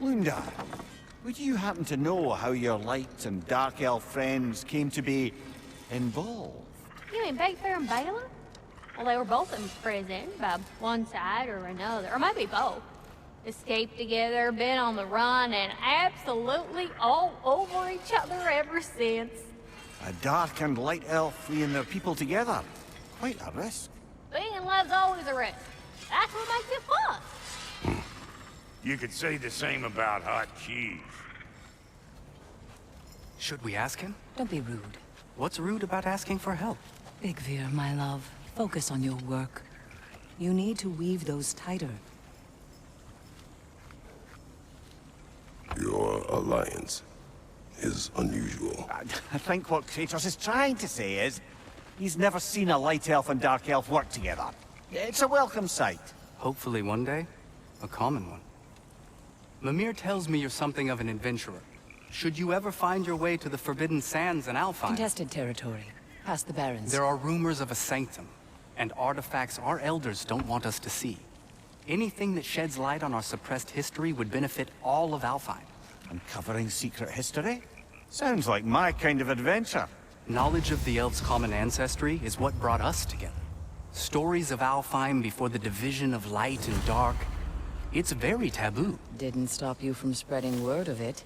Lunda, would you happen to know how your light and dark elf friends came to be involved? You mean Big Bear and Bela? Well, they were both in prison by one side or another, or maybe both. Escaped together, been on the run, and absolutely all over each other ever since. A dark and light elf fleeing their people together. Quite a risk. Being in love's always a risk. That's what makes it fun. You could say the same about hot cheese. Should we ask him? Don't be rude. What's rude about asking for help? Bigbir, my love, focus on your work. You need to weave those tighter. Your alliance is unusual. I think what Kratos is trying to say is, he's never seen a light elf and dark elf work together. It's a welcome sight. Hopefully one day, a common one. Mimir tells me you're something of an adventurer. Should you ever find your way to the Forbidden Sands in Alfheim... Contested territory. Past the Barrens. There are rumors of a sanctum, and artifacts our elders don't want us to see. Anything that sheds light on our suppressed history would benefit all of Alfheim. Uncovering secret history? Sounds like my kind of adventure. Knowledge of the elves' common ancestry is what brought us together. Stories of Alfheim before the division of light and dark. It's very taboo. Didn't stop you from spreading word of it.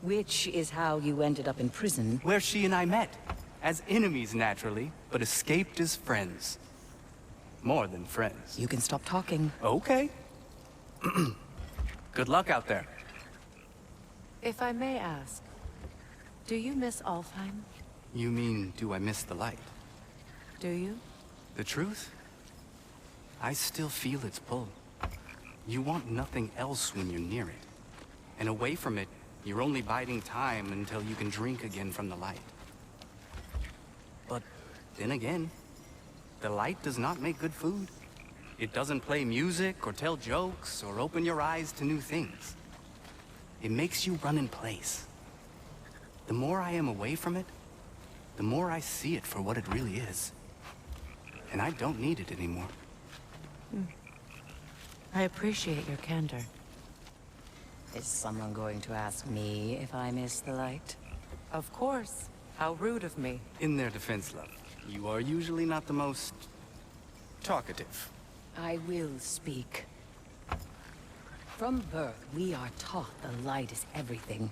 Which is how you ended up in prison. Where she and I met. As enemies, naturally, but escaped as friends. More than friends. You can stop talking. Okay. Good luck out there. If I may ask, do you miss Alfheim? You mean, do I miss the light? Do you? The truth? I still feel its pull. You want nothing else when you're near it. And away from it, you're only biding time until you can drink again from the light. But then again, the light does not make good food. It doesn't play music or tell jokes or open your eyes to new things. It makes you run in place. The more I am away from it, the more I see it for what it really is. And I don't need it anymore. I appreciate your candor. Is someone going to ask me if I miss the light? Of course. How rude of me. In their defense, love, you are usually not the most talkative. I will speak. From birth, we are taught the light is everything.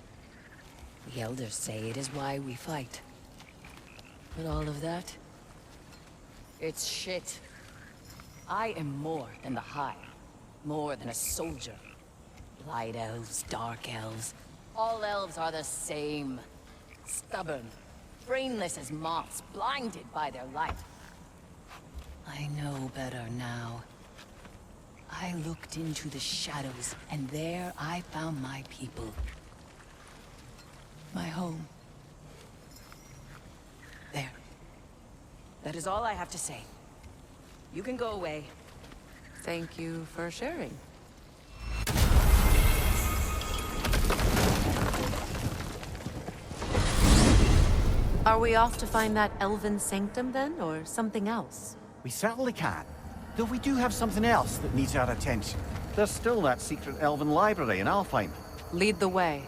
The elders say it is why we fight. But all of that? It's shit. I am more than the Hive. More than a soldier. Light elves, dark elves. All elves are the same. Stubborn. Brainless as moths, blinded by their light. I know better now. I looked into the shadows, and there I found my people. My home. There. That is all I have to say. You can go away. Thank you for sharing. Are we off to find that elven sanctum then, or something else? We certainly can. Though we do have something else that needs our attention. There's still that secret elven library in Alfheim. Lead the way.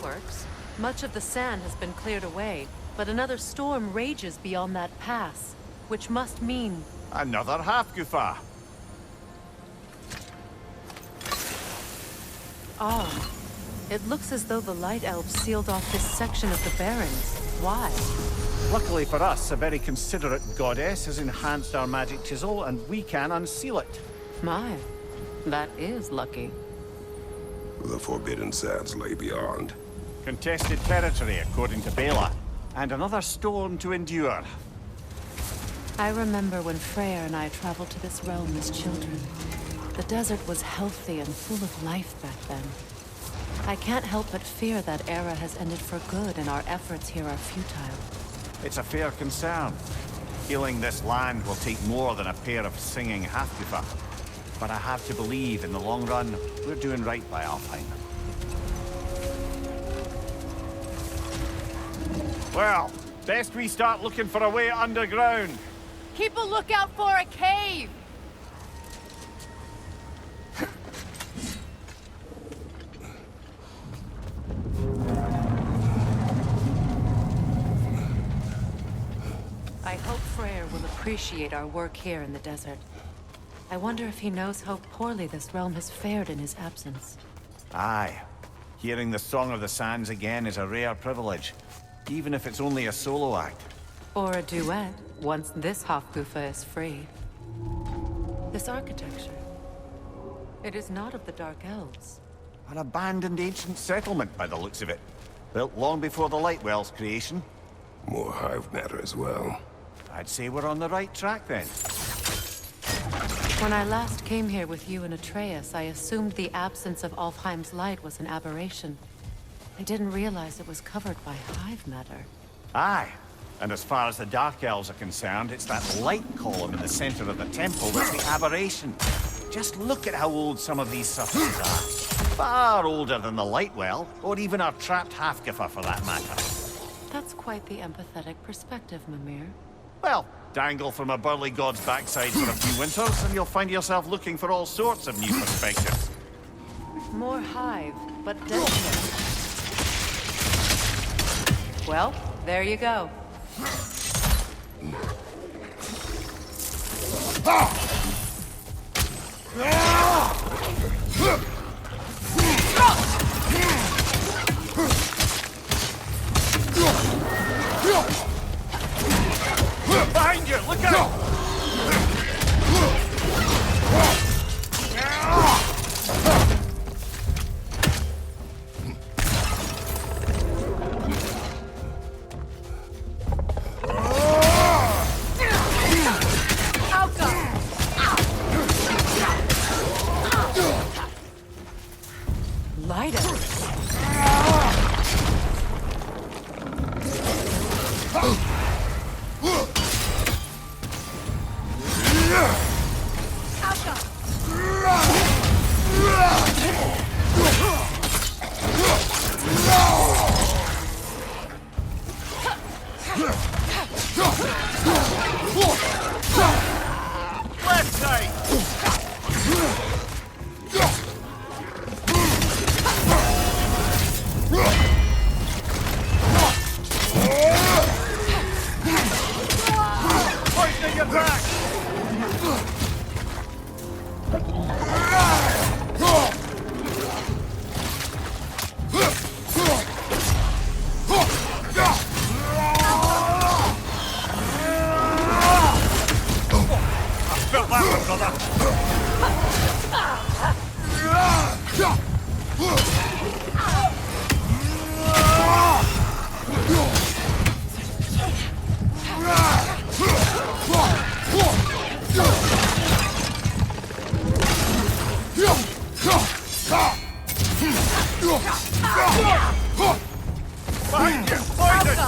Works. Much of the sand has been cleared away, but another storm rages beyond that pass, which must mean... Another half-goofa. Ah. It looks as though the Light Elves sealed off this section of the Barrens. Why? Luckily for us, a very considerate goddess has enhanced our magic chisel, and we can unseal it. My, that is lucky. The Forbidden Sands lay beyond. Contested territory, according to Bela. And another storm to endure. I remember when Freyr and I traveled to this realm as children. The desert was healthy and full of life back then. I can't help but fear that era has ended for good and our efforts here are futile. It's a fair concern. Healing this land will take more than a pair of singing half-goofa. But I have to believe in the long run, we're doing right by Alfheim. Well, Best we start looking for a way underground. Keep a lookout for a cave! I hope Freyr will appreciate our work here in the desert. I wonder if he knows how poorly this realm has fared in his absence. Aye. Hearing the Song of the Sands again is a rare privilege, even if it's only a solo act. Or a duet, once this Hofgufa is free. This architecture. It is not of the Dark Elves. An abandoned ancient settlement by the looks of it. Built long before the Lightwell's creation. More hive matter as well. I'd say we're on the right track then. When I last came here with you and Atreus, I assumed the absence of Alfheim's light was an aberration. I didn't realize it was covered by hive matter. Aye. And as far as the Dark Elves are concerned, it's that light column in the center of the temple that's the aberration. Just look at how old some of these surfaces are. Far older than the Lightwell, or even our trapped Hafgifa for that matter. That's quite the empathetic perspective, Mimir. Well, dangle from a burly god's backside for a few winters, and you'll find yourself looking for all sorts of new perspectives. More hive, but desolate. Well, there you go. Behind you! Look out! Light it. Left side! Pointing your back! Felt that one, brother! Behind you! Find it!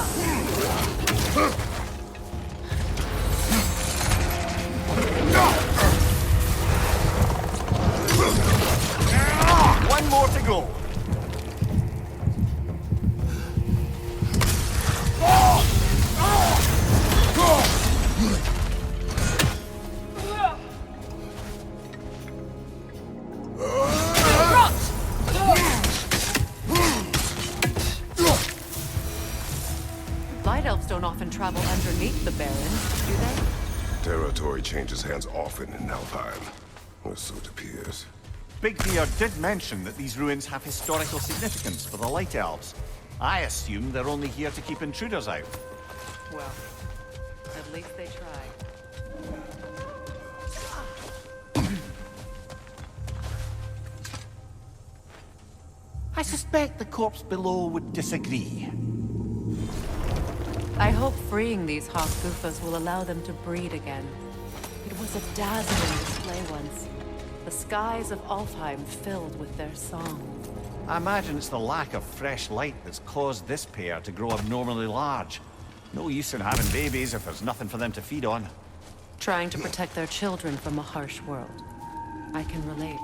One more to go. Light elves don't often travel underneath the barrens, do they? Territory changes hands often in Alfheim. Or so it appears. Bigbeard did mention that these ruins have historical significance for the Light Elves. I assume they're only here to keep intruders out. Well, at least they tried. I suspect the corpse below would disagree. I hope freeing these Hofgufas will allow them to breed again. It was a dazzling display once. The skies of Alfheim filled with their song. I imagine it's the lack of fresh light that's caused this pair to grow abnormally large. No use in having babies if there's nothing for them to feed on. Trying to protect their children from a harsh world. I can relate.